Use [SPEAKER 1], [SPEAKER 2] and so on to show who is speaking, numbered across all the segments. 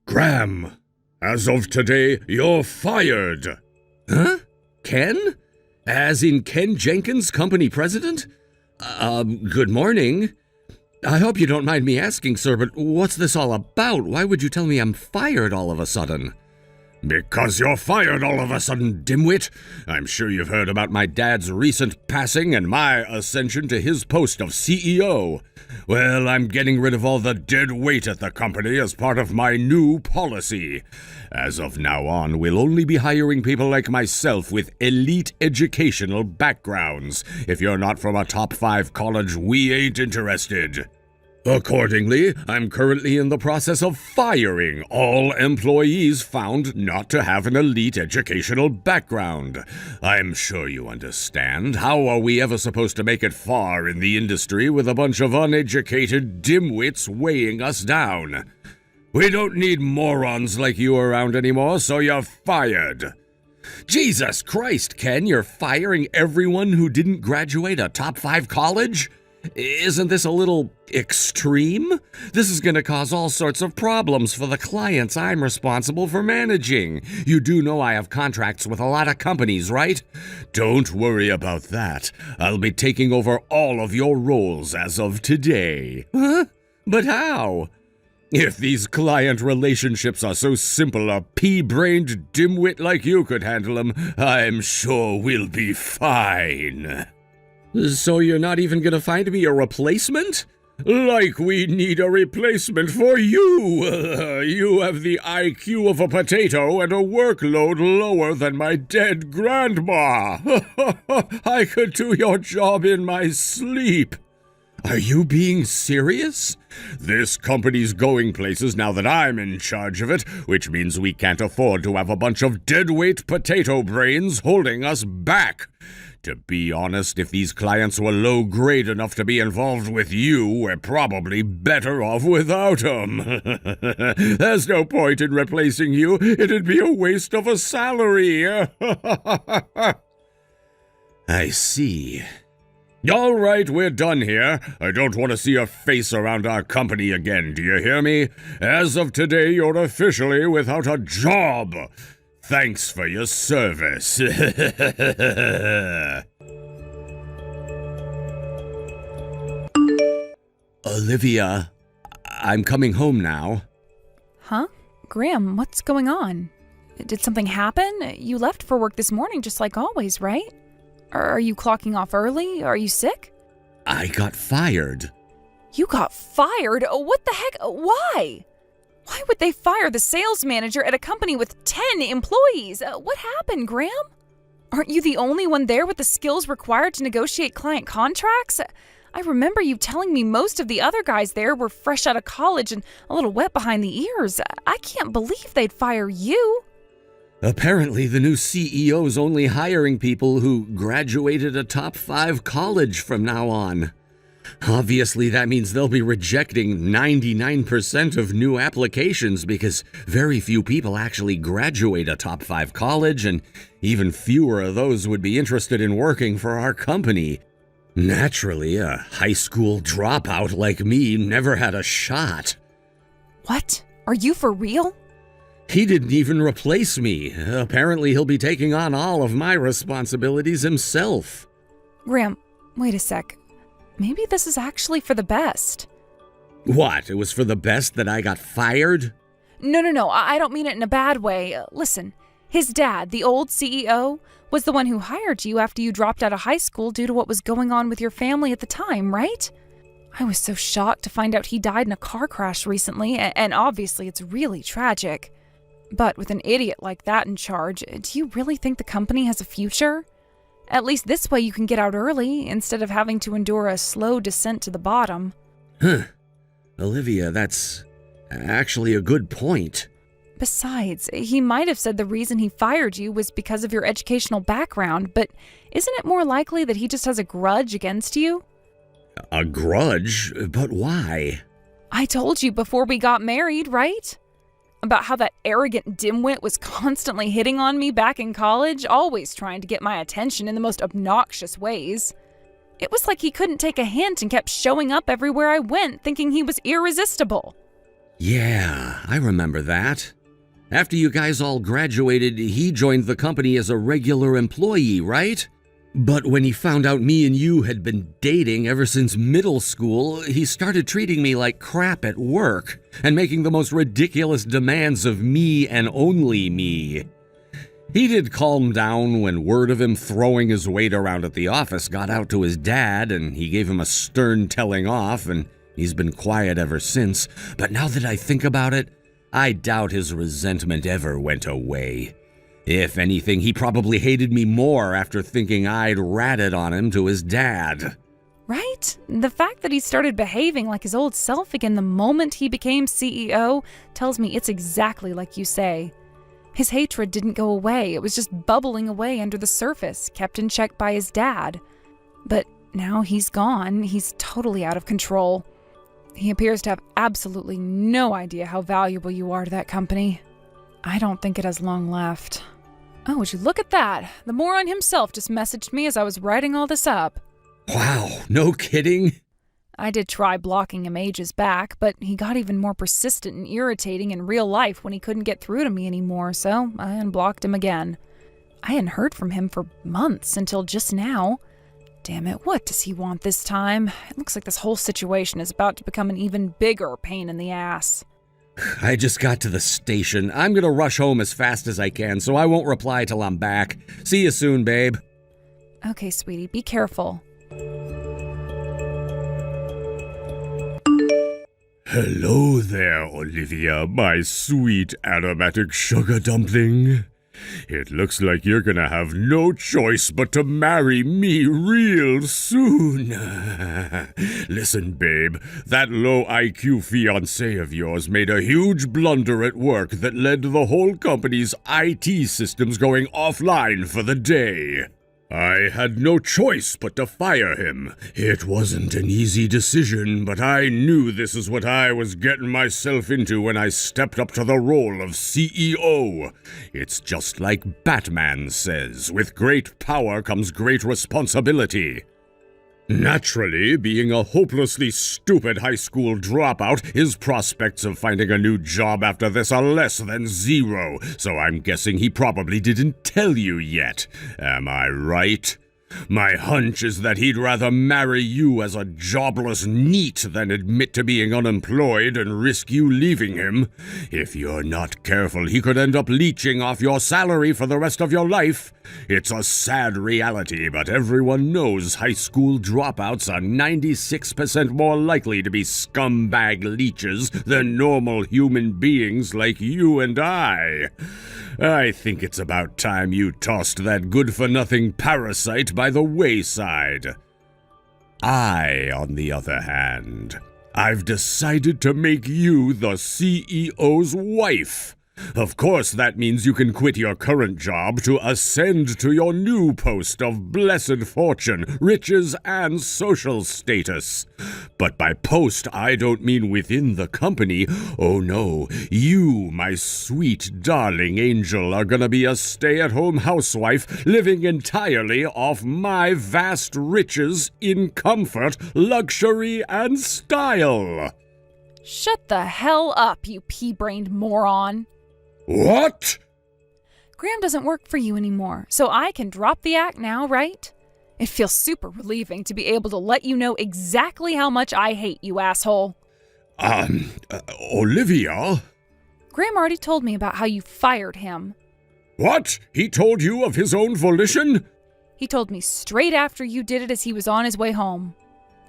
[SPEAKER 1] Graham, as of today, you're fired. Huh? Ken? As in Ken Jenkins, company president? Good morning. I hope you don't mind me asking, sir, but what's this all about? Why would you tell me I'm fired all of a sudden? Because you're fired all of a sudden, dimwit. I'm sure you've heard about my dad's recent passing and my ascension to his post of CEO. Well, I'm getting rid of all the dead weight at the company as part of my new policy. As of now on, we'll only be hiring people like myself with elite educational backgrounds. If you're not from a top 5 college, we ain't interested. Accordingly, I'm currently in the process of firing all employees found not to have an elite educational background. I'm sure you understand. How are we ever supposed to make it far in the industry with a bunch of uneducated dimwits weighing us down? We don't need morons like you around anymore, so you're fired. Jesus Christ, Ken, you're firing everyone who didn't graduate a top 5 college? Isn't this a little extreme? This is going to cause all sorts of problems for the clients I'm responsible for managing. You do know I have contracts with a lot of companies, right? Don't worry about that. I'll be taking over all of your roles as of today. Huh? But how? If these client relationships are so simple a pea-brained dimwit like you could handle them, I'm sure we'll be fine. So you're not even gonna find me a replacement? Like we need a replacement for you! You have the IQ of a potato and a workload lower than my dead grandma! I could do your job in my sleep! Are you being serious? This company's going places now that I'm in charge of it, which means we can't afford to have a bunch of deadweight potato brains holding us back. To be honest, if these clients were low-grade enough to be involved with you, we're probably better off without them. There's no point in replacing you. It'd be a waste of a salary. I see. All right, we're done here. I don't want to see your face around our company again, do you hear me? As of today, you're officially without a job. Thanks for your service. Olivia, I'm coming home now.
[SPEAKER 2] Huh? Graham, what's going on? Did something happen? You left for work this morning just like always, right? Are you clocking off early? Are you sick?
[SPEAKER 1] I got fired.
[SPEAKER 2] You got fired? What the heck? Why? Why would they fire the sales manager at a company with 10 employees? What happened, Graham? Aren't you the only one there with the skills required to negotiate client contracts? I remember you telling me most of the other guys there were fresh out of college and a little wet behind the ears. I can't believe they'd fire you.
[SPEAKER 1] Apparently, the new CEO's only hiring people who graduated a top 5 college from now on. Obviously, that means they'll be rejecting 99% of new applications because very few people actually graduate a top 5 college, and even fewer of those would be interested in working for our company. Naturally, a high school dropout like me never had a shot.
[SPEAKER 2] What? Are you for real?
[SPEAKER 1] He didn't even replace me. Apparently, he'll be taking on all of my responsibilities himself.
[SPEAKER 2] Graham, wait a sec. Maybe this is actually for the best.
[SPEAKER 1] What? It was for the best that I got fired?
[SPEAKER 2] No. I don't mean it in a bad way. Listen, his dad, the old CEO, was the one who hired you after you dropped out of high school due to what was going on with your family at the time, right? I was so shocked to find out he died in a car crash recently, and obviously it's really tragic. But with an idiot like that in charge, do you really think the company has a future? At least this way you can get out early, instead of having to endure a slow descent to the bottom.
[SPEAKER 1] Huh. Olivia, that's actually a good point.
[SPEAKER 2] Besides, he might have said the reason he fired you was because of your educational background, but isn't it more likely that he just has a grudge against you?
[SPEAKER 1] A grudge? But why?
[SPEAKER 2] I told you before we got married, right? About how that arrogant dimwit was constantly hitting on me back in college, always trying to get my attention in the most obnoxious ways. It was like he couldn't take a hint and kept showing up everywhere I went, thinking he was irresistible.
[SPEAKER 1] Yeah, I remember that. After you guys all graduated, he joined the company as a regular employee, right? But when he found out me and you had been dating ever since middle school, he started treating me like crap at work and making the most ridiculous demands of me and only me. He did calm down when word of him throwing his weight around at the office got out to his dad, and he gave him a stern telling off, and he's been quiet ever since. But now that I think about it, I doubt his resentment ever went away. If anything, he probably hated me more after thinking I'd ratted on him to his dad.
[SPEAKER 2] Right? The fact that he started behaving like his old self again the moment he became CEO tells me it's exactly like you say. His hatred didn't go away. It was just bubbling away under the surface, kept in check by his dad. But now he's gone. He's totally out of control. He appears to have absolutely no idea how valuable you are to that company. I don't think it has long left. Oh, would you look at that? The moron himself just messaged me as I was writing all this up.
[SPEAKER 1] Wow, no kidding?
[SPEAKER 2] I did try blocking him ages back, but he got even more persistent and irritating in real life when he couldn't get through to me anymore, so I unblocked him again. I hadn't heard from him for months until just now. Damn it, what does he want this time? It looks like this whole situation is about to become an even bigger pain in the ass.
[SPEAKER 1] I just got to the station. I'm gonna rush home as fast as I can, so I won't reply till I'm back. See you soon, babe.
[SPEAKER 2] Okay, sweetie, be careful.
[SPEAKER 1] Hello there, Olivia, my sweet aromatic sugar dumpling. It looks like you're gonna have no choice but to marry me real soon. Listen, babe, that low IQ fiancé of yours made a huge blunder at work that led to the whole company's IT systems going offline for the day. I had no choice but to fire him. It wasn't an easy decision, but I knew this is what I was getting myself into when I stepped up to the role of CEO. It's just like Batman says, with great power comes great responsibility. Naturally, being a hopelessly stupid high school dropout, his prospects of finding a new job after this are less than zero, so I'm guessing he probably didn't tell you yet. Am I right? My hunch is that he'd rather marry you as a jobless NEET than admit to being unemployed and risk you leaving him. If you're not careful, he could end up leeching off your salary for the rest of your life. It's a sad reality, but everyone knows high school dropouts are 96% more likely to be scumbag leeches than normal human beings like you and I. I think it's about time you tossed that good-for-nothing parasite by the wayside. I, on the other hand, I've decided to make you the CEO's wife. Of course, that means you can quit your current job to ascend to your new post of blessed fortune, riches, and social status. But by post, I don't mean within the company. Oh no, you, my sweet darling angel, are gonna be a stay-at-home housewife living entirely off my vast riches in comfort, luxury, and style.
[SPEAKER 2] Shut the hell up, you pea-brained moron.
[SPEAKER 1] What?
[SPEAKER 2] Graham doesn't work for you anymore, so I can drop the act now, right? It feels super relieving to be able to let you know exactly how much I hate you, asshole.
[SPEAKER 1] Olivia?
[SPEAKER 2] Graham already told me about how you fired him.
[SPEAKER 1] What? He told you of his own volition?
[SPEAKER 2] He told me straight after you did it as he was on his way home.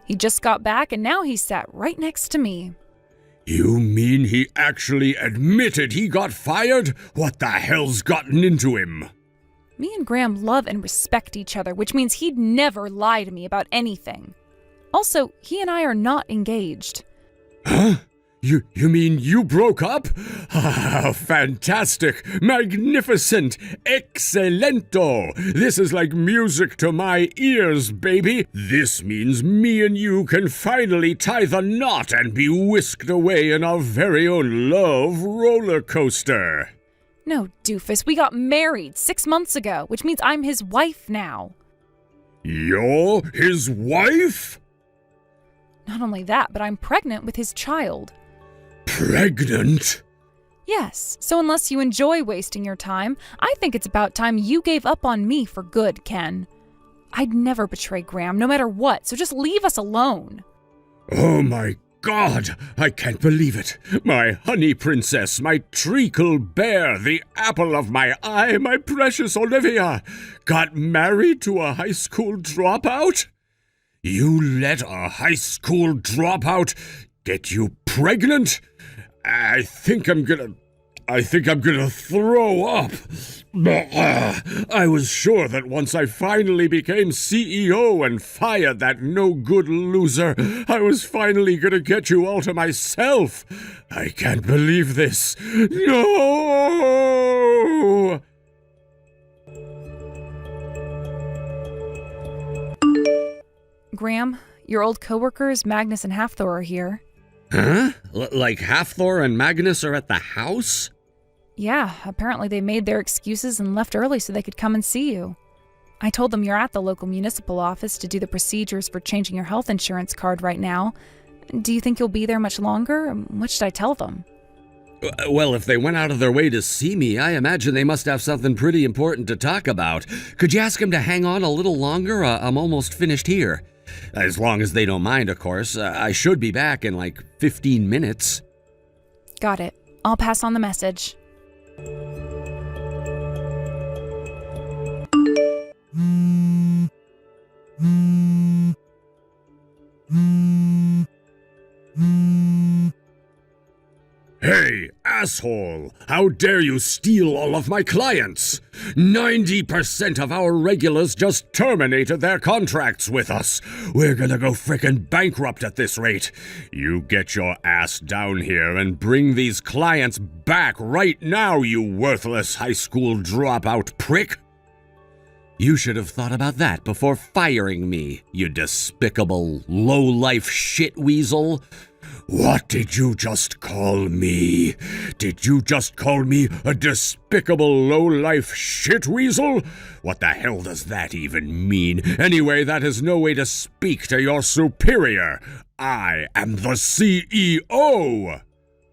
[SPEAKER 2] He just got back and now he sat right next to me.
[SPEAKER 1] You mean he actually admitted he got fired? What the hell's gotten into him?
[SPEAKER 2] Me and Graham love and respect each other, which means he'd never lie to me about anything. Also, he and I are not engaged.
[SPEAKER 1] Huh? You mean you broke up? Ah, fantastic, magnificent, excelento. This is like music to my ears, baby. This means me and you can finally tie the knot and be whisked away in our very own love roller coaster.
[SPEAKER 2] No, doofus, we got married 6 months ago, which means I'm his wife now.
[SPEAKER 1] You're his wife?
[SPEAKER 2] Not only that, but I'm pregnant with his child.
[SPEAKER 1] Pregnant?
[SPEAKER 2] Yes, so unless you enjoy wasting your time, I think it's about time you gave up on me for good, Ken. I'd never betray Graham, no matter what, so just leave us alone.
[SPEAKER 1] Oh my God, I can't believe it. My honey princess, my treacle bear, the apple of my eye, my precious Olivia, got married to a high school dropout? You let a high school dropout get you pregnant? I think I'm gonna throw up. I was sure that once I finally became CEO and fired that no-good loser, I was finally gonna get you all to myself. I can't believe this. No!
[SPEAKER 2] Graham, your old coworkers Magnus and Hafthor are here.
[SPEAKER 1] Huh? Like Hafthor and Magnus are at the house?
[SPEAKER 2] Yeah, apparently they made their excuses and left early so they could come and see you. I told them you're at the local municipal office to do the procedures for changing your health insurance card right now. Do you think you'll be there much longer? What should I tell them?
[SPEAKER 1] Well, if they went out of their way to see me, I imagine they must have something pretty important to talk about. Could you ask them to hang on a little longer? I'm almost finished here. As long as they don't mind, of course. I should be back in like 15 minutes.
[SPEAKER 2] Got it. I'll pass on the message.
[SPEAKER 1] Hey, asshole! How dare you steal all of my clients? 90% of our regulars just terminated their contracts with us. We're gonna go frickin' bankrupt at this rate. You get your ass down here and bring these clients back right now, you worthless high school dropout prick. You should have thought about that before firing me, you despicable, low-life shitweasel. What did you just call me? Did you just call me a despicable low-life shitweasel? What the hell does that even mean? Anyway, that is no way to speak to your superior. I am the CEO.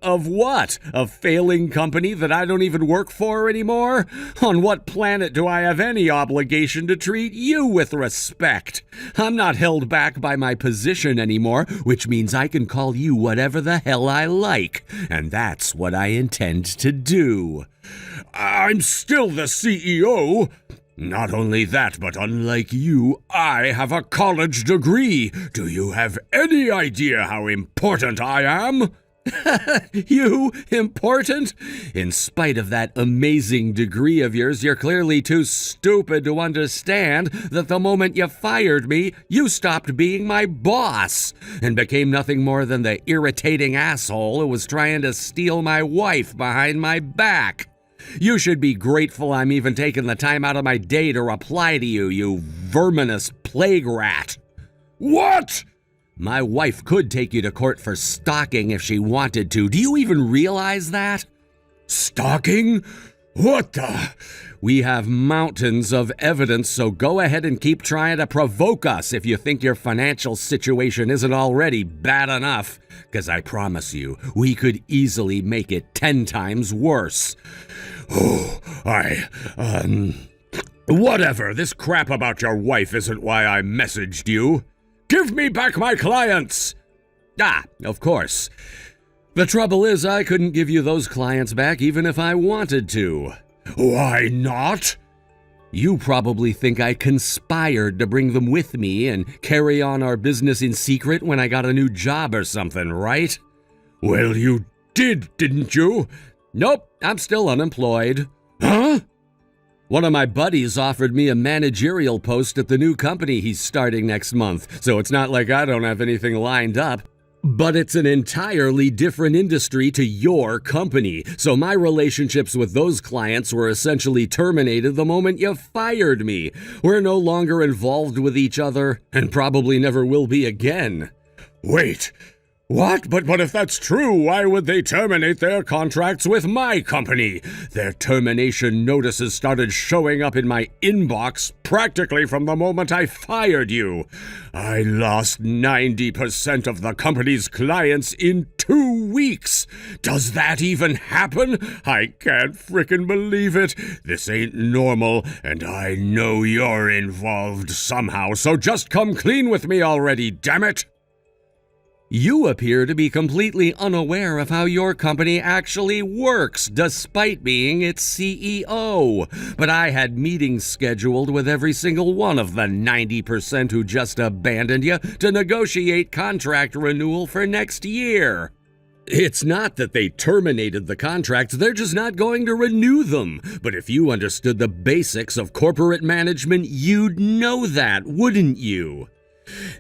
[SPEAKER 1] Of what? A failing company that I don't even work for anymore? On what planet do I have any obligation to treat you with respect? I'm not held back by my position anymore, which means I can call you whatever the hell I like, and that's what I intend to do. I'm still the CEO. Not only that, but unlike you, I have a college degree. Do you have any idea how important I am? You important? In spite of that amazing degree of yours, you're clearly too stupid to understand that the moment you fired me, you stopped being my boss and became nothing more than the irritating asshole who was trying to steal my wife behind my back. You should be grateful I'm even taking the time out of my day to reply to you, you verminous plague rat. What? My wife could take you to court for stalking if she wanted to. Do you even realize that? Stalking? What the? We have mountains of evidence, so go ahead and keep trying to provoke us if you think your financial situation isn't already bad enough. 'Cause I promise you, we could easily make it 10 times worse. Whatever, this crap about your wife isn't why I messaged you. Give me back my clients! Of course. The trouble is, I couldn't give you those clients back even if I wanted to. Why not? You probably think I conspired to bring them with me and carry on our business in secret when I got a new job or something, right? Well, you did, didn't you? Nope, I'm still unemployed. Huh? One of my buddies offered me a managerial post at the new company he's starting next month, so it's not like I don't have anything lined up. But it's an entirely different industry to your company, so my relationships with those clients were essentially terminated the moment you fired me. We're no longer involved with each other, and probably never will be again. Wait. What? But if that's true, why would they terminate their contracts with my company? Their termination notices started showing up in my inbox practically from the moment I fired you. I lost 90% of the company's clients in 2 weeks. Does that even happen? I can't frickin' believe it. This ain't normal, and I know you're involved somehow, so just come clean with me already, damn it! You appear to be completely unaware of how your company actually works, despite being its CEO. But I had meetings scheduled with every single one of the 90% who just abandoned you to negotiate contract renewal for next year. It's not that they terminated the contracts, they're just not going to renew them. But if you understood the basics of corporate management, you'd know that, wouldn't you?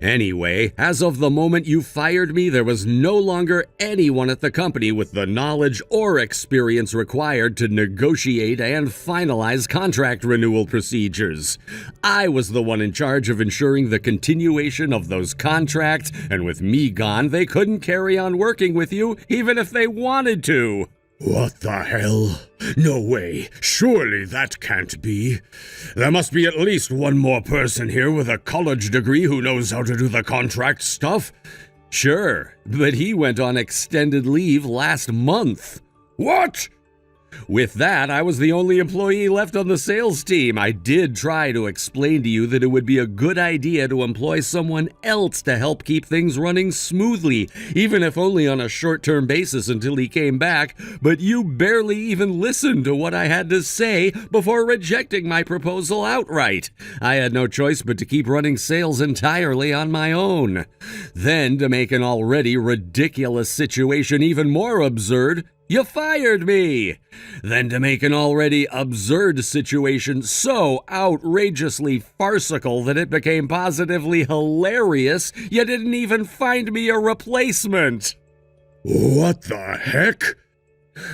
[SPEAKER 1] Anyway, as of the moment you fired me, there was no longer anyone at the company with the knowledge or experience required to negotiate and finalize contract renewal procedures. I was the one in charge of ensuring the continuation of those contracts, and with me gone, they couldn't carry on working with you even if they wanted to. What the hell? No way. Surely that can't be. There must be at least one more person here with a college degree who knows how to do the contract stuff. Sure, but he went on extended leave last month. What? With that, I was the only employee left on the sales team. I did try to explain to you that it would be a good idea to employ someone else to help keep things running smoothly, even if only on a short-term basis until he came back, but you barely even listened to what I had to say before rejecting my proposal outright. I had no choice but to keep running sales entirely on my own. Then, to make an already ridiculous situation even more absurd, you fired me! Then to make an already absurd situation so outrageously farcical that it became positively hilarious, you didn't even find me a replacement! What the heck?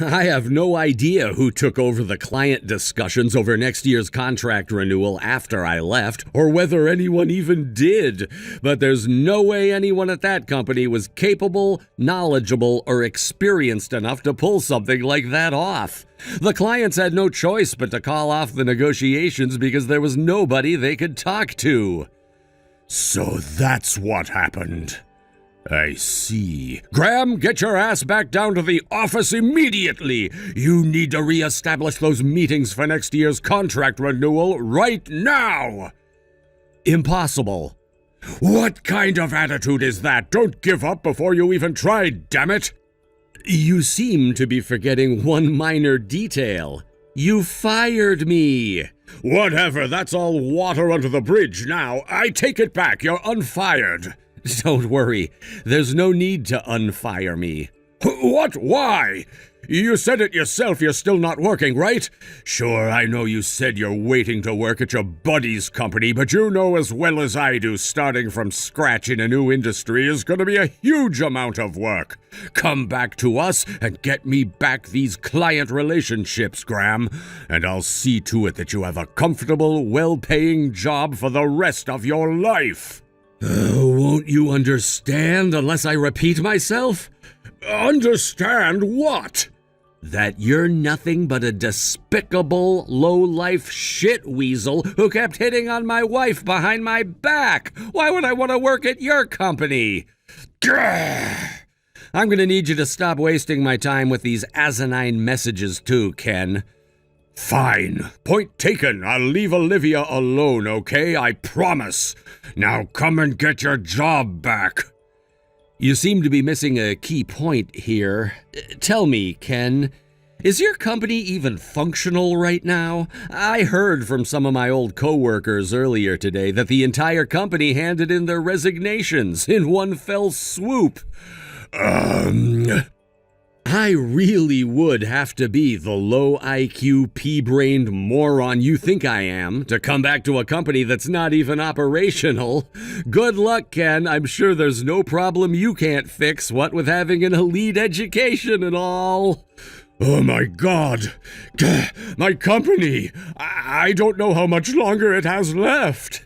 [SPEAKER 1] I have no idea who took over the client discussions over next year's contract renewal after I left, or whether anyone even did, but there's no way anyone at that company was capable, knowledgeable, or experienced enough to pull something like that off. The clients had no choice but to call off the negotiations because there was nobody they could talk to. So that's what happened. I see. Graham, get your ass back down to the office immediately. You need to re-establish those meetings for next year's contract renewal right now. Impossible. What kind of attitude is that? Don't give up before you even try, damn it. You seem to be forgetting one minor detail. You fired me. Whatever, that's all water under the bridge now. I take it back. You're unfired. Don't worry, there's no need to unfire me. What? Why? You said it yourself, you're still not working, right? Sure, I know you said you're waiting to work at your buddy's company, but you know as well as I do starting from scratch in a new industry is going to be a huge amount of work. Come back to us and get me back these client relationships, Graham, and I'll see to it that you have a comfortable, well-paying job for the rest of your life. Won't you understand unless I repeat myself? Understand what? That you're nothing but a despicable, low-life shit weasel who kept hitting on my wife behind my back. Why would I want to work at your company? Grr! I'm going to need you to stop wasting my time with these asinine messages too, Ken. Fine. Point taken. I'll leave Olivia alone, okay? I promise. Now come and get your job back. You seem to be missing a key point here. Tell me, Ken, is your company even functional right now? I heard from some of my old coworkers earlier today that the entire company handed in their resignations in one fell swoop. I really would have to be the low IQ, pea-brained moron you think I am to come back to a company that's not even operational. Good luck, Ken. I'm sure there's no problem you can't fix, what with having an elite education and all. Oh my God. My company. I don't know how much longer it has left.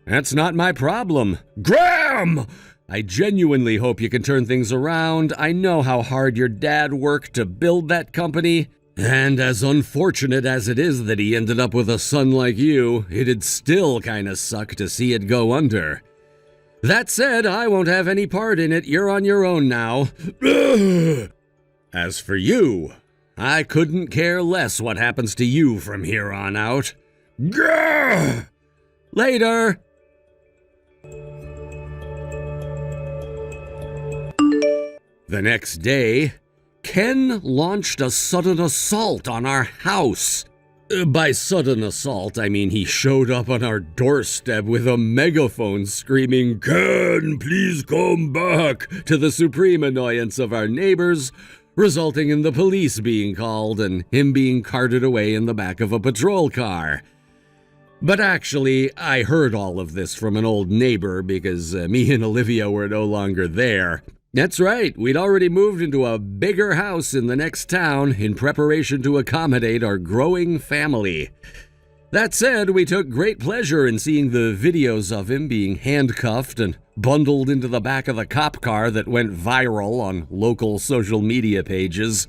[SPEAKER 1] That's not my problem. Graham! I genuinely hope you can turn things around. I know how hard your dad worked to build that company, and as unfortunate as it is that he ended up with a son like you, it'd still kinda suck to see it go under. That said, I won't have any part in it. You're on your own now. As for you, I couldn't care less what happens to you from here on out. Grr! Later! The next day, Ken launched a sudden assault on our house. By sudden assault, I mean he showed up on our doorstep with a megaphone screaming, "Ken, please come back," to the supreme annoyance of our neighbors, resulting in the police being called and him being carted away in the back of a patrol car. But actually, I heard all of this from an old neighbor because me and Olivia were no longer there. That's right, we'd already moved into a bigger house in the next town in preparation to accommodate our growing family. That said, we took great pleasure in seeing the videos of him being handcuffed and bundled into the back of the cop car that went viral on local social media pages.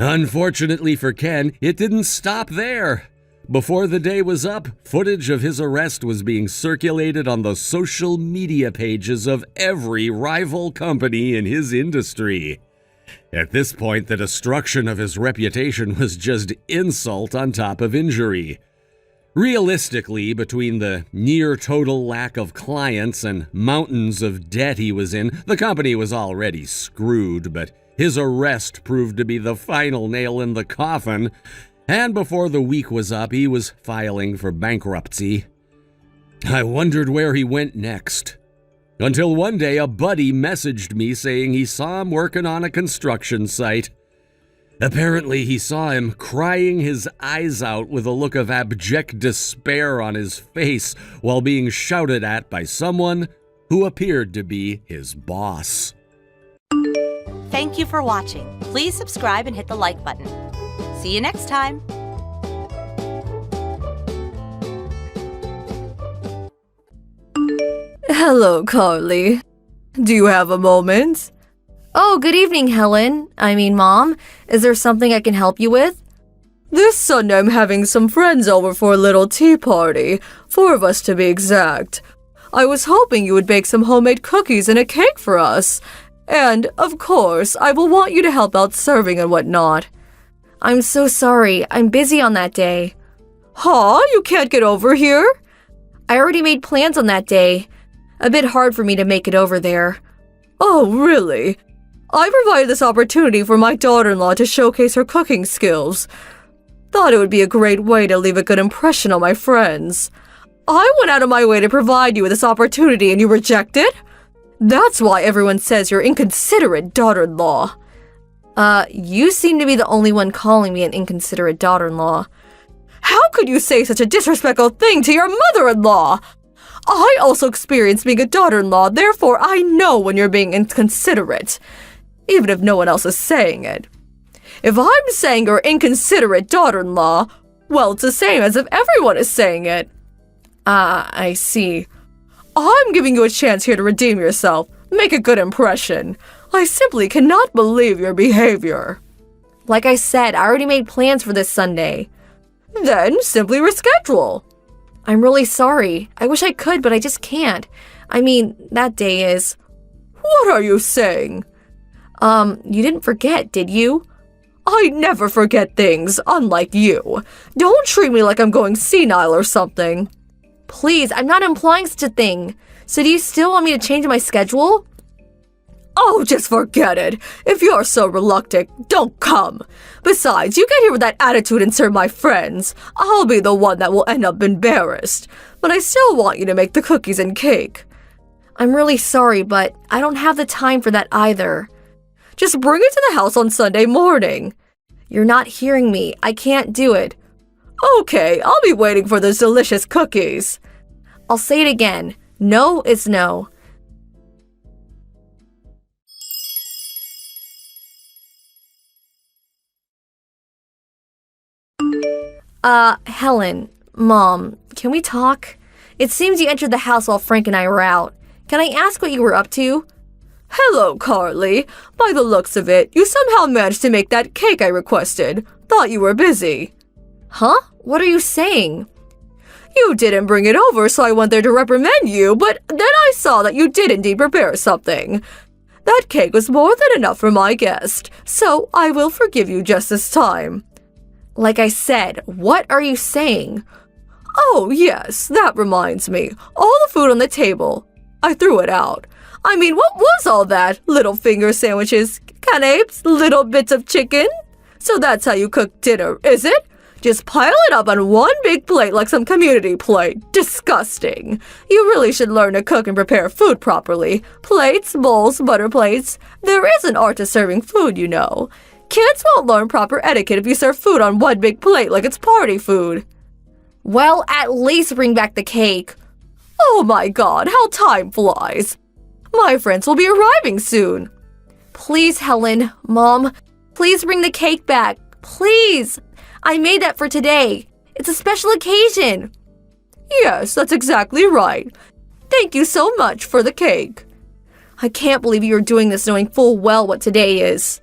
[SPEAKER 1] Unfortunately for Ken, it didn't stop there. Before the day was up, footage of his arrest was being circulated on the social media pages of every rival company in his industry. At this point, the destruction of his reputation was just insult on top of injury. Realistically, between the near-total lack of clients and mountains of debt he was in, the company was already screwed, but his arrest proved to be the final nail in the coffin. And before the week was up, he was filing for bankruptcy. I wondered where he went next. Until one day, a buddy messaged me saying he saw him working on a construction site. Apparently, he saw him crying his eyes out with a look of abject despair on his face while being shouted at by someone who appeared to be his boss.
[SPEAKER 3] Thank you for watching. Please subscribe and hit the like button. See you next time.
[SPEAKER 4] Hello, Carly. Do you have a moment? Oh, good evening, Helen. Mom. Is there something I can help you with? This Sunday I'm having some friends over for a little tea party. 4 of us to be exact. I was hoping you would bake some homemade cookies and a cake for us. And, of course, I will want you to help out serving and whatnot. I'm so sorry. I'm busy on that day. Huh? You can't get over here? I already made plans on that day. A bit hard for me to make it over there. Oh, really? I provided this opportunity for my daughter-in-law to showcase her cooking skills. Thought it would be a great way to leave a good impression on my friends. I went out of my way to provide you with this opportunity and you reject it? That's why everyone says you're inconsiderate daughter-in-law. You seem to be the only one calling me an inconsiderate daughter-in-law. How could you say such a disrespectful thing to your mother-in-law? I also experienced being a daughter-in-law, therefore I know when you're being inconsiderate, even if no one else is saying it. If I'm saying you're inconsiderate daughter-in-law, well, it's the same as if everyone is saying it. I see. I'm giving you a chance here to redeem yourself, make a good impression. I simply cannot believe your behavior. Like I said, I already made plans for this Sunday. Then simply reschedule. I'm really sorry. I wish I could, but I just can't. That day is... What are you saying? You didn't forget, did you? I never forget things, unlike you. Don't treat me like I'm going senile or something. Please, I'm not implying such a thing. So do you still want me to change my schedule? Oh, just forget it. If you're so reluctant, don't come. Besides, you get here with that attitude and serve my friends. I'll be the one that will end up embarrassed. But I still want you to make the cookies and cake. I'm really sorry, but I don't have the time for that either. Just bring it to the house on Sunday morning. You're not hearing me. I can't do it. Okay, I'll be waiting for those delicious cookies. I'll say it again. No is no. Helen, Mom, can we talk? It seems you entered the house while Frank and I were out. Can I ask what you were up to? Hello, Carly. By the looks of it, you somehow managed to make that cake I requested. Thought you were busy. Huh? What are you saying? You didn't bring it over, so I went there to reprimand you, but then I saw that you did indeed prepare something. That cake was more than enough for my guest, so I will forgive you just this time. Like I said, what are you saying? Oh, yes, that reminds me. All the food on the table. I threw it out. I mean, what was all that? Little finger sandwiches, canapes, little bits of chicken? So that's how you cook dinner, is it? Just pile it up on one big plate like some community plate. Disgusting. You really should learn to cook and prepare food properly. Plates, bowls, butter plates. There is an art to serving food, you know. Kids won't learn proper etiquette if you serve food on one big plate like it's party food. Well, at least bring back the cake. Oh my God, how time flies. My friends will be arriving soon. Please, Helen, Mom, please bring the cake back. Please. I made that for today. It's a special occasion. Yes, that's exactly right. Thank you so much for the cake. I can't believe you are doing this knowing full well what today is.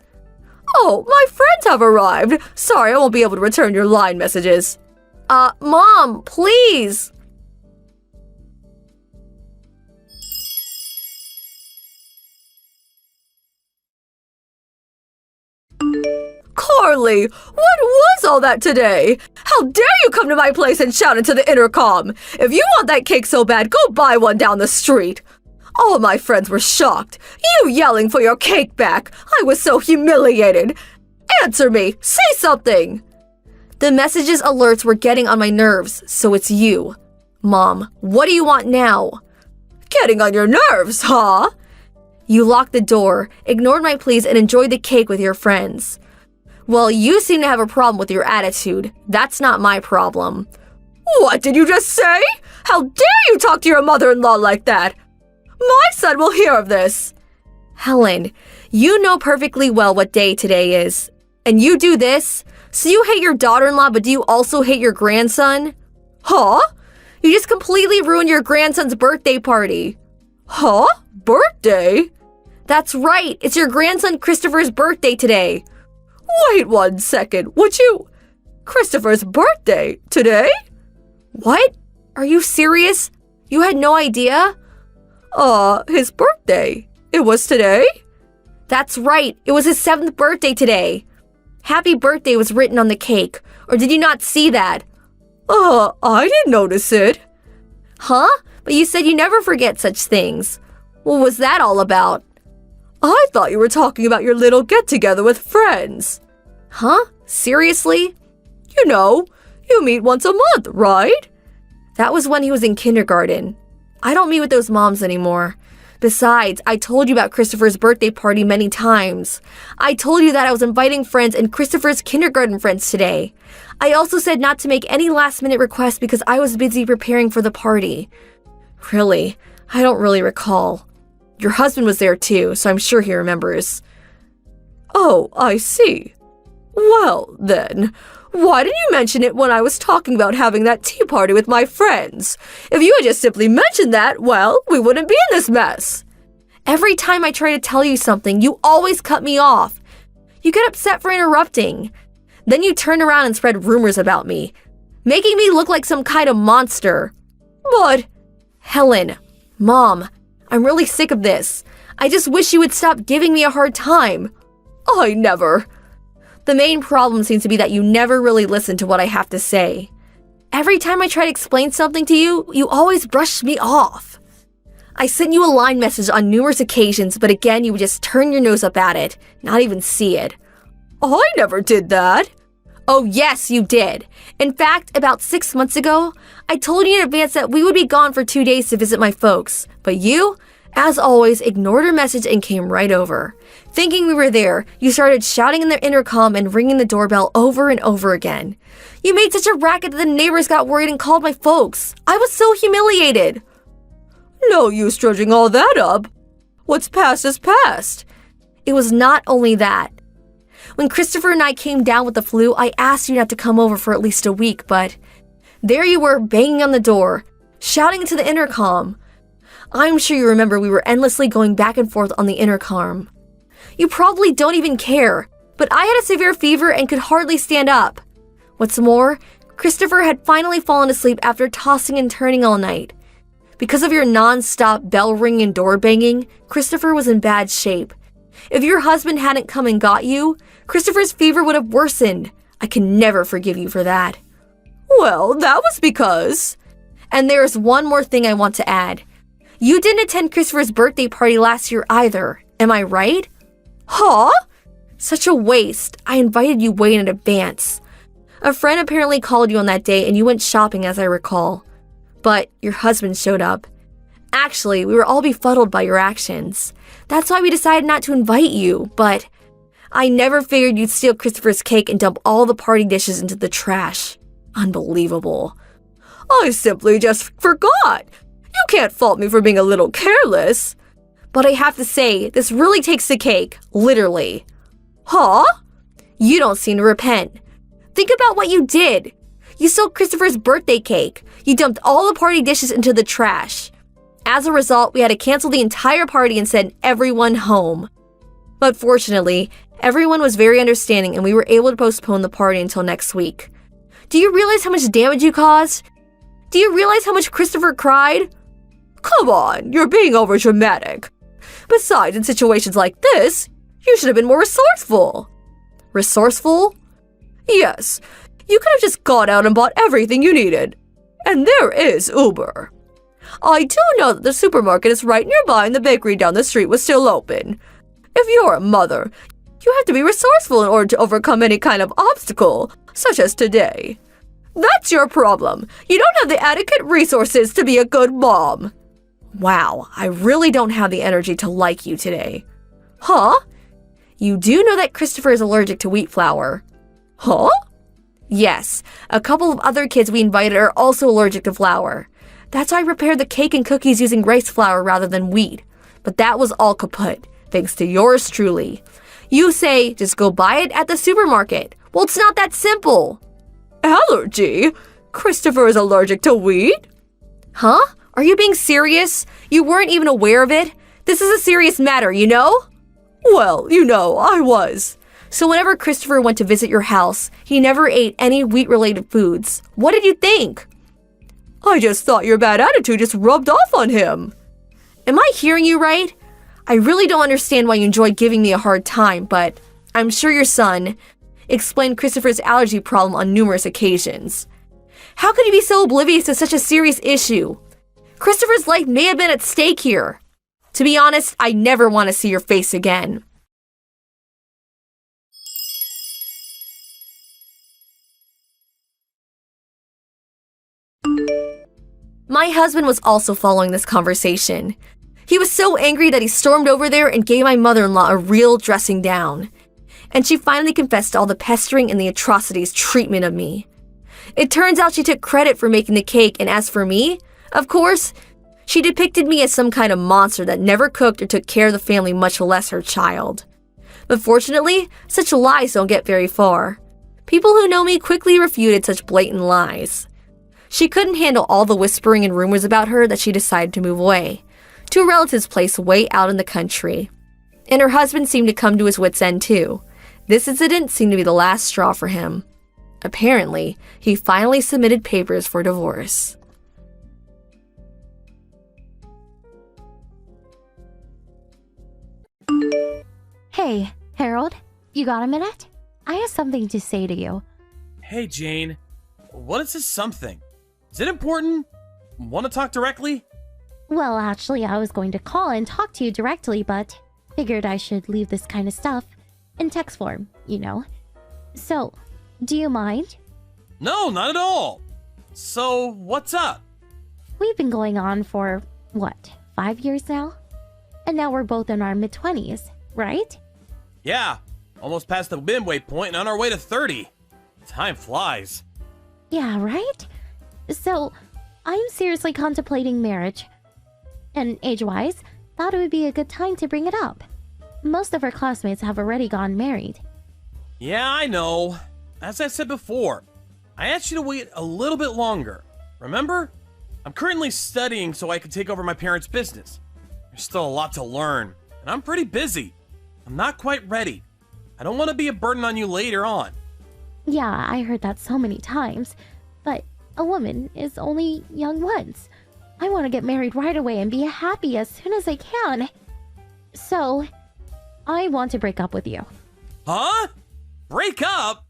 [SPEAKER 4] Oh, my friends have arrived. Sorry, I won't be able to return your line messages. Mom, please. Carly, what was all that today? How dare you come to my place and shout into the intercom? If you want that cake so bad, go buy one down the street. All of my friends were shocked. You yelling for your cake back. I was so humiliated. Answer me. Say something. The messages alerts were getting on my nerves, so it's you. Mom, what do you want now? Getting on your nerves, huh? You locked the door, ignored my pleas, and enjoyed the cake with your friends. Well, you seem to have a problem with your attitude. That's not my problem. What did you just say? How dare you talk to your mother-in-law like that? My son will hear of this. Helen, you know perfectly well what day today is. And you do this? So you hate your daughter-in-law, but do you also hate your grandson? Huh? You just completely ruined your grandson's birthday party. Huh? Birthday? That's right. It's your grandson Christopher's birthday today. Wait 1 second. Would you... Christopher's birthday? Today? What? Are you serious? You had no idea? His birthday. It was today? That's right. It was his 7th birthday today. Happy birthday was written on the cake. Or did you not see that? I didn't notice it. Huh? But you said you never forget such things. What was that all about? I thought you were talking about your little get-together with friends. Huh? Seriously? You know, you meet once a month, right? That was when he was in kindergarten. I don't meet with those moms anymore. Besides, I told you about Christopher's birthday party many times. I told you that I was inviting friends and Christopher's kindergarten friends today. I also said not to make any last-minute requests because I was busy preparing for the party. Really? I don't really recall. Your husband was there too, so I'm sure he remembers. Oh, I see. Well, then, why didn't you mention it when I was talking about having that tea party with my friends? If you had just simply mentioned that, well, we wouldn't be in this mess. Every time I try to tell you something, you always cut me off. You get upset for interrupting. Then you turn around and spread rumors about me, making me look like some kind of monster. But, Helen, Mom, I'm really sick of this. I just wish you would stop giving me a hard time. I never. The main problem seems to be that you never really listen to what I have to say. Every time I try to explain something to you, you always brush me off. I sent you a line message on numerous occasions, but again, you would just turn your nose up at it, not even see it. I never did that. Oh, yes, you did. In fact, about 6 months ago, I told you in advance that we would be gone for 2 days to visit my folks, but you, as always, ignored her message and came right over. Thinking we were there, you started shouting in the intercom and ringing the doorbell over and over again. You made such a racket that the neighbors got worried and called my folks. I was so humiliated. No use dredging all that up. What's past is past. It was not only that. When Christopher and I came down with the flu, I asked you not to come over for at least a week, but there you were banging on the door, shouting into the intercom. I'm sure you remember we were endlessly going back and forth on the intercom. You probably don't even care, but I had a severe fever and could hardly stand up. What's more, Christopher had finally fallen asleep after tossing and turning all night. Because of your non-stop bell ringing and door banging, Christopher was in bad shape. If your husband hadn't come and got you, Christopher's fever would have worsened. I can never forgive you for that. Well, that was because... And there's one more thing I want to add. You didn't attend Christopher's birthday party last year either, am I right? Huh? Such a waste. I invited you way in advance. A friend apparently called you on that day and you went shopping, as I recall. But your husband showed up. Actually, we were all befuddled by your actions. That's why we decided not to invite you, but I never figured you'd steal Christopher's cake and dump all the party dishes into the trash. Unbelievable. I simply just forgot. You can't fault me for being a little careless. But I have to say, this really takes the cake, literally. Huh? You don't seem to repent. Think about what you did. You stole Christopher's birthday cake. You dumped all the party dishes into the trash. As a result, we had to cancel the entire party and send everyone home. But fortunately, everyone was very understanding and we were able to postpone the party until next week. Do you realize how much damage you caused? Do you realize how much Christopher cried? Come on, you're being overdramatic. Besides, in situations like this, you should have been more resourceful. Resourceful? Yes, you could have just gone out and bought everything you needed. And there is Uber. I do know that the supermarket is right nearby and the bakery down the street was still open. If you're a mother, you have to be resourceful in order to overcome any kind of obstacle, such as today. That's your problem. You don't have the adequate resources to be a good mom. Wow, I really don't have the energy to like you today. Huh? You do know that Christopher is allergic to wheat flour. Huh? Yes, a couple of other kids we invited are also allergic to flour. That's why I prepared the cake and cookies using rice flour rather than wheat. But that was all kaput, thanks to yours truly. You say, just go buy it at the supermarket. Well, it's not that simple. Allergy? Christopher is allergic to wheat? Huh? Are you being serious? You weren't even aware of it? This is a serious matter, you know? Well, I was. So whenever Christopher went to visit your house, he never ate any wheat-related foods. What did you think? I just thought your bad attitude just rubbed off on him. Am I hearing you right? I really don't understand why you enjoy giving me a hard time, but I'm sure your son explained Christopher's allergy problem on numerous occasions. How could you be so oblivious to such a serious issue? Christopher's life may have been at stake here. To be honest, I never want to see your face again. My husband was also following this conversation. He was so angry that he stormed over there and gave my mother-in-law a real dressing down. And she finally confessed to all the pestering and the atrocities treatment of me. It turns out she took credit for making the cake, and as for me, of course, she depicted me as some kind of monster that never cooked or took care of the family, much less her child. But fortunately, such lies don't get very far. People who know me quickly refuted such blatant lies. She couldn't handle all the whispering and rumors about her that she decided to move away, to a relative's place way out in the country. And her husband seemed to come to his wits' end too. This incident seemed to be the last straw for him. Apparently, he finally submitted papers for divorce.
[SPEAKER 5] Hey, Harold, you got a minute? I have something to say to you.
[SPEAKER 6] Hey, Jane. What is this something? Is it important? Want to talk directly?
[SPEAKER 5] Well, actually, I was going to call and talk to you directly, but figured I should leave this kind of stuff in text form, you know. So, do you mind?
[SPEAKER 6] No, not at all. So, what's up?
[SPEAKER 5] We've been going on for, 5 years now? And now we're both in our mid-20s, right?
[SPEAKER 6] Yeah, almost past the midway point and on our way to 30. Time flies.
[SPEAKER 5] Yeah, right? So, I'm seriously contemplating marriage. And age-wise, thought it would be a good time to bring it up. Most of our classmates have already gotten married.
[SPEAKER 6] Yeah, I know. As I said before, I asked you to wait a little bit longer. Remember? I'm currently studying so I can take over my parents' business. There's still a lot to learn, and I'm pretty busy. I'm not quite ready. I don't want to be a burden on you later on.
[SPEAKER 5] Yeah, I heard that so many times. But a woman is only young once. I want to get married right away and be happy as soon as I can. So, I want to break up with you.
[SPEAKER 6] Huh? Break up?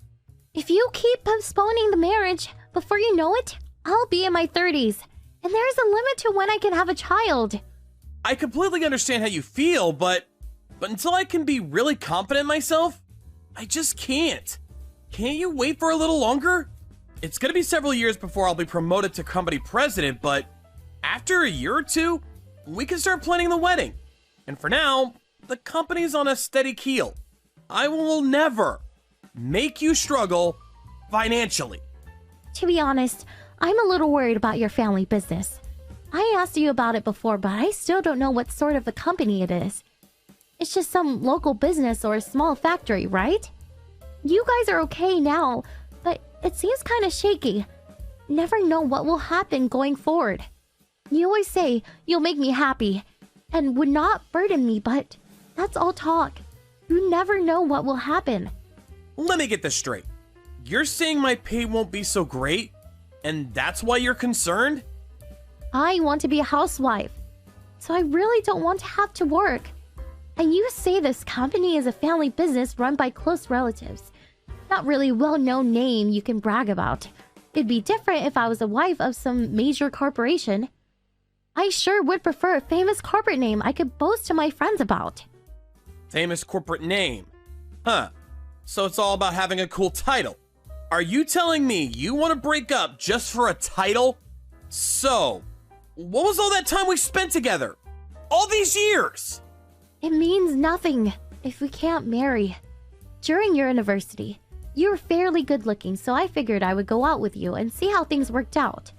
[SPEAKER 5] If you keep postponing the marriage, before you know it, I'll be in my 30s. And there's a limit to when I can have a child.
[SPEAKER 6] I completely understand how you feel, but until I can be really confident in myself, I just can't. Can't you wait for a little longer? It's gonna be several years before I'll be promoted to company president, but after a year or two, we can start planning the wedding. And for now, the company's on a steady keel. I will never make you struggle financially.
[SPEAKER 5] To be honest, I'm a little worried about your family business. I asked you about it before, but I still don't know what sort of a company it is. It's just some local business or a small factory, right? You guys are okay now, but it seems kind of shaky. Never know what will happen going forward. You always say you'll make me happy and would not burden me, but that's all talk. You never know what will happen.
[SPEAKER 6] Let me get this straight. You're saying my pay won't be so great, and that's why you're concerned?
[SPEAKER 5] I want to be a housewife, so I really don't want to have to work. And you say this company is a family business run by close relatives. Not really a well-known name you can brag about. It'd be different if I was a wife of some major corporation. I sure would prefer a famous corporate name I could boast to my friends about.
[SPEAKER 6] Famous corporate name. Huh. So it's all about having a cool title. Are you telling me you want to break up just for a title? So, what was all that time we spent together? All these years?
[SPEAKER 5] It means nothing if we can't marry. During your university, you were fairly good looking, so I figured I would go out with you and see how things worked out.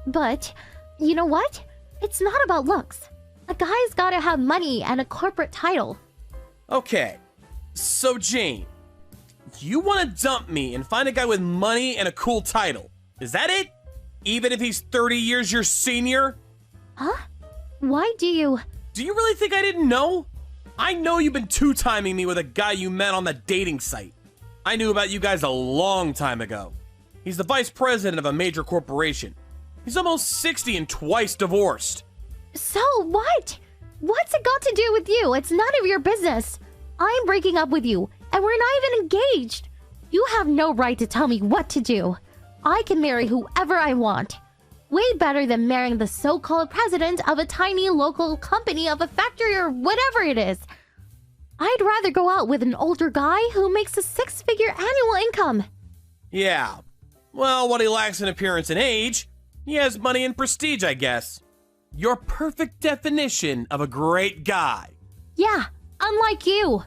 [SPEAKER 5] But, you know what? It's not about looks. A guy's gotta have money and a corporate title.
[SPEAKER 6] Okay, so Jane, you want to dump me and find a guy with money and a cool title. Is that it? Even if he's 30 years your senior?
[SPEAKER 5] Huh? Why do you...
[SPEAKER 6] Do you really think I didn't know? I know you've been two-timing me with a guy you met on the dating site. I knew about you guys a long time ago. He's the vice president of a major corporation. He's almost 60 and twice divorced.
[SPEAKER 5] So what? What's it got to do with you? It's none of your business. I'm breaking up with you, and we're not even engaged. You have no right to tell me what to do. I can marry whoever I want. Way better than marrying the so-called president of a tiny local company of a factory or whatever it is. I'd rather go out with an older guy who makes a six-figure annual income.
[SPEAKER 6] Yeah. Well, what he lacks in appearance and age, he has money and prestige, I guess. Your perfect definition of a great guy.
[SPEAKER 5] Yeah, unlike you.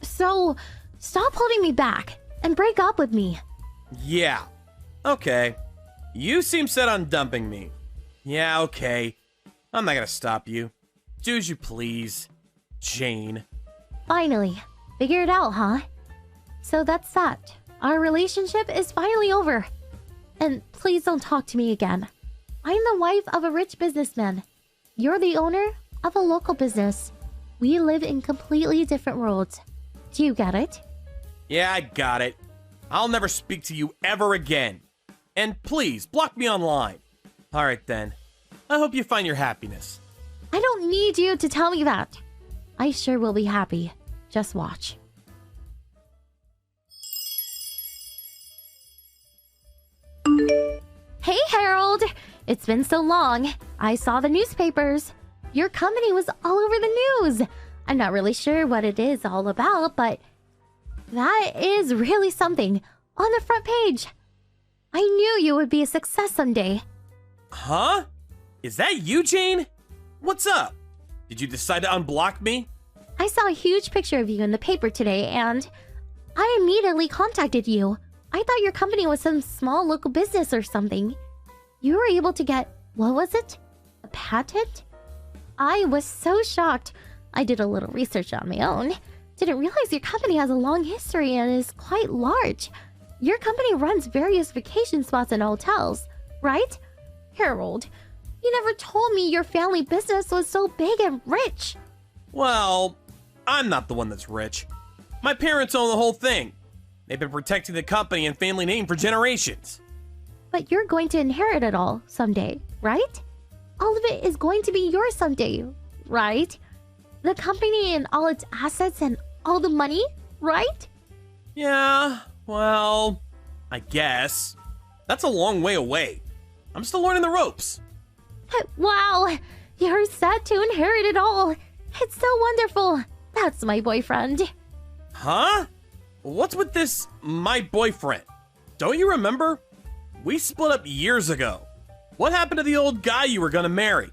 [SPEAKER 5] So, stop holding me back and break up with me.
[SPEAKER 6] Yeah. Okay. You seem set on dumping me. Yeah, okay. I'm not gonna stop you. Do as you please, Jane.
[SPEAKER 5] Finally. Figure it out, huh? So that's that. Our relationship is finally over. And please don't talk to me again. I'm the wife of a rich businessman. You're the owner of a local business. We live in completely different worlds. Do you get it?
[SPEAKER 6] Yeah, I got it. I'll never speak to you ever again. And please, block me online. Alright then. I hope you find your happiness.
[SPEAKER 5] I don't need you to tell me that. I sure will be happy. Just watch. Hey, Harold! It's been so long. I saw the newspapers. Your company was all over the news. I'm not really sure what it is all about, but that is really something. On the front page. I knew you would be a success someday.
[SPEAKER 6] Huh? Is that you, Jane? What's up? Did you decide to unblock me?
[SPEAKER 5] I saw a huge picture of you in the paper today, and I immediately contacted you. I thought your company was some small local business or something. You were able to get, what was it? A patent? I was so shocked. I did a little research on my own. Didn't realize your company has a long history and is quite large. Your company runs various vacation spots and hotels, right? Harold, you never told me your family business was so big and rich.
[SPEAKER 6] Well, I'm not the one that's rich. My parents own the whole thing. They've been protecting the company and family name for generations.
[SPEAKER 5] But you're going to inherit it all someday, right? All of it is going to be yours someday, right? The company and all its assets and all the money, right?
[SPEAKER 6] Yeah, well, I guess. That's a long way away. I'm still learning the ropes.
[SPEAKER 5] Wow, you're set to inherit it all. It's so wonderful. That's my boyfriend.
[SPEAKER 6] Huh? What's with this, my boyfriend? Don't you remember? We split up years ago. What happened to the old guy you were gonna marry?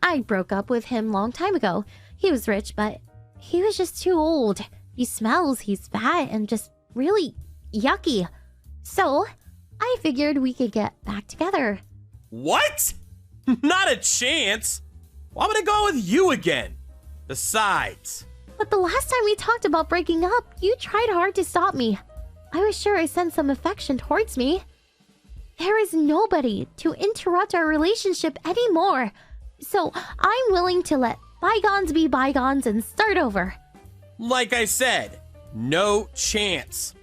[SPEAKER 5] I broke up with him long time ago. He was rich, but he was just too old. He smells, he's fat, and just really yucky. So, I figured we could get back together.
[SPEAKER 6] What? Not a chance. Why would I go with you again? Besides...
[SPEAKER 5] But the last time we talked about breaking up, you tried hard to stop me. I was sure I sensed some affection towards me. There is nobody to interrupt our relationship anymore. So I'm willing to let bygones be bygones and start over.
[SPEAKER 6] Like I said, no chance.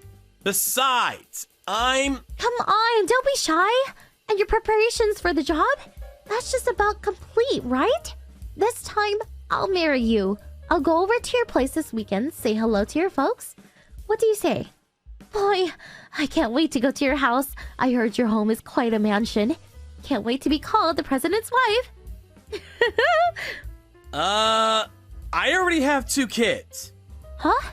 [SPEAKER 6] Besides, I'm...
[SPEAKER 5] Come on, don't be shy. And your preparations for the job? That's just about complete, right? This time, I'll marry you. I'll go over to your place this weekend, say hello to your folks. What do you say? Boy, I can't wait to go to your house. I heard your home is quite a mansion. Can't wait to be called the president's wife.
[SPEAKER 6] I already have 2 kids.
[SPEAKER 5] Huh?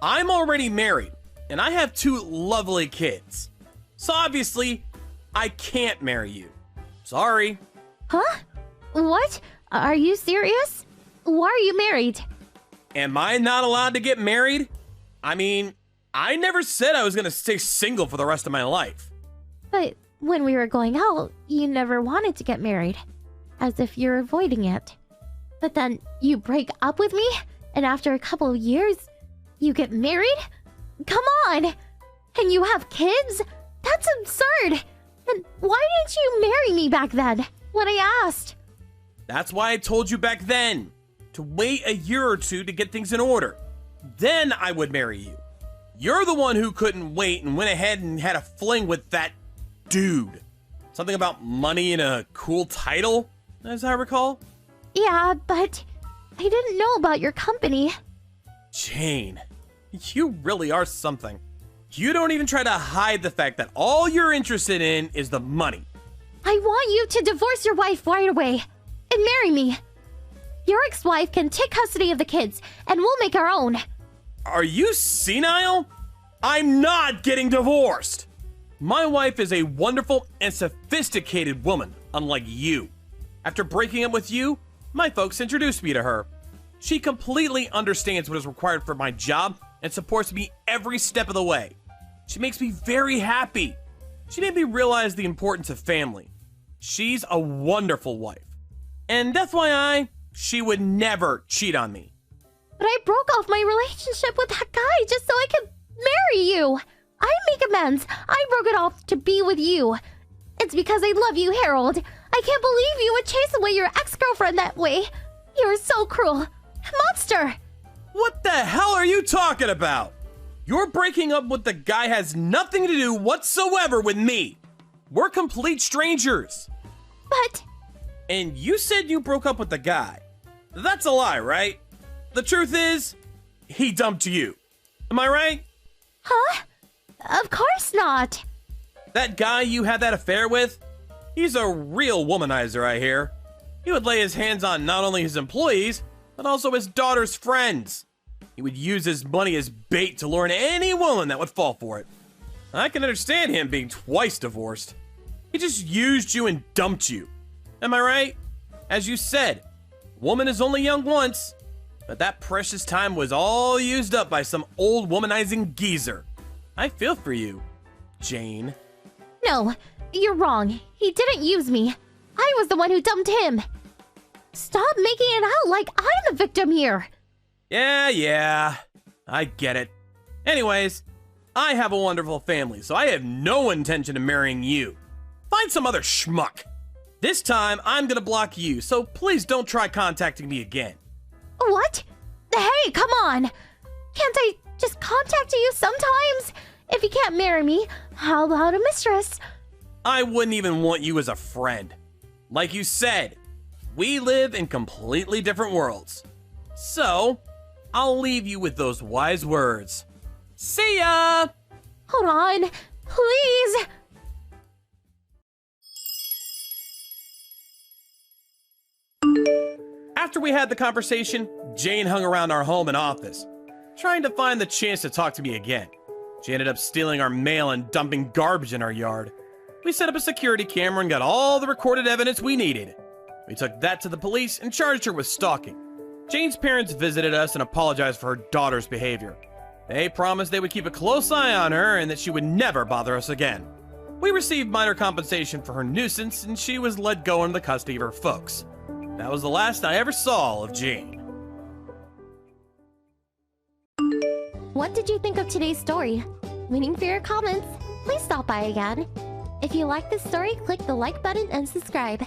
[SPEAKER 6] I'm already married, and I have 2 lovely kids. So obviously, I can't marry you. Sorry.
[SPEAKER 5] Huh? What? Are you serious? Why are you married?
[SPEAKER 6] Am I not allowed to get married? I mean, I never said I was gonna stay single for the rest of my life.
[SPEAKER 5] But when we were going out, you never wanted to get married. As if you're avoiding it. But then you break up with me, and after a couple of years, you get married? Come on! And you have kids? That's absurd! And why didn't you marry me back then, when I asked?
[SPEAKER 6] That's why I told you back then, to wait a year or 2 to get things in order. Then I would marry you. You're the one who couldn't wait and went ahead and had a fling with that dude. Something about money and a cool title, as I recall.
[SPEAKER 5] Yeah, but I didn't know about your company.
[SPEAKER 6] Jane, you really are something. You don't even try to hide the fact that all you're interested in is the money.
[SPEAKER 5] I want you to divorce your wife right away and marry me. Your ex-wife can take custody of the kids, and we'll make our own.
[SPEAKER 6] Are you senile? I'm not getting divorced. My wife is a wonderful and sophisticated woman, unlike you. After breaking up with you, my folks introduced me to her. She completely understands what is required for my job and supports me every step of the way. She makes me very happy. She made me realize the importance of family. She's a wonderful wife. And FYI, she would never cheat on me.
[SPEAKER 5] But I broke off my relationship with that guy just so I could marry you. I make amends. I broke it off to be with you. It's because I love you, Harold. I can't believe you would chase away your ex-girlfriend that way. You're so cruel. Monster!
[SPEAKER 6] What the hell are you talking about? Your breaking up with the guy has nothing to do whatsoever with me. We're complete strangers.
[SPEAKER 5] But...
[SPEAKER 6] And you said you broke up with the guy. That's a lie, right? The truth is, he dumped you. Am I right?
[SPEAKER 5] Huh? Of course not.
[SPEAKER 6] That guy you had that affair with? He's a real womanizer, I hear. He would lay his hands on not only his employees, but also his daughter's friends. He would use his money as bait to lure in any woman that would fall for it. I can understand him being twice divorced. He just used you and dumped you. Am I right? As you said, woman is only young once, but that precious time was all used up by some old womanizing geezer. I feel for you, Jane.
[SPEAKER 5] No, you're wrong. He didn't use me. I was the one who dumped him. Stop making it out like I'm the victim here.
[SPEAKER 6] Yeah, I get it. Anyways, I have a wonderful family, so I have no intention of marrying you. Find some other schmuck. This time, I'm gonna block you, so please don't try contacting me again.
[SPEAKER 5] What? Hey, come on. Can't I just contact you sometimes? If you can't marry me, how about a mistress?
[SPEAKER 6] I wouldn't even want you as a friend. Like you said, we live in completely different worlds. So, I'll leave you with those wise words. See ya!
[SPEAKER 5] Hold on, please!
[SPEAKER 6] After we had the conversation, Jane hung around our home and office, trying to find the chance to talk to me again. She ended up stealing our mail and dumping garbage in our yard. We set up a security camera and got all the recorded evidence we needed. We took that to the police and charged her with stalking. Jane's parents visited us and apologized for her daughter's behavior. They promised they would keep a close eye on her and that she would never bother us again. We received minor compensation for her nuisance and she was let go into the custody of her folks. That was the last I ever saw of Jane.
[SPEAKER 5] What did you think of today's story? Waiting for your comments. Please stop by again. If you like this story, click the like button and subscribe.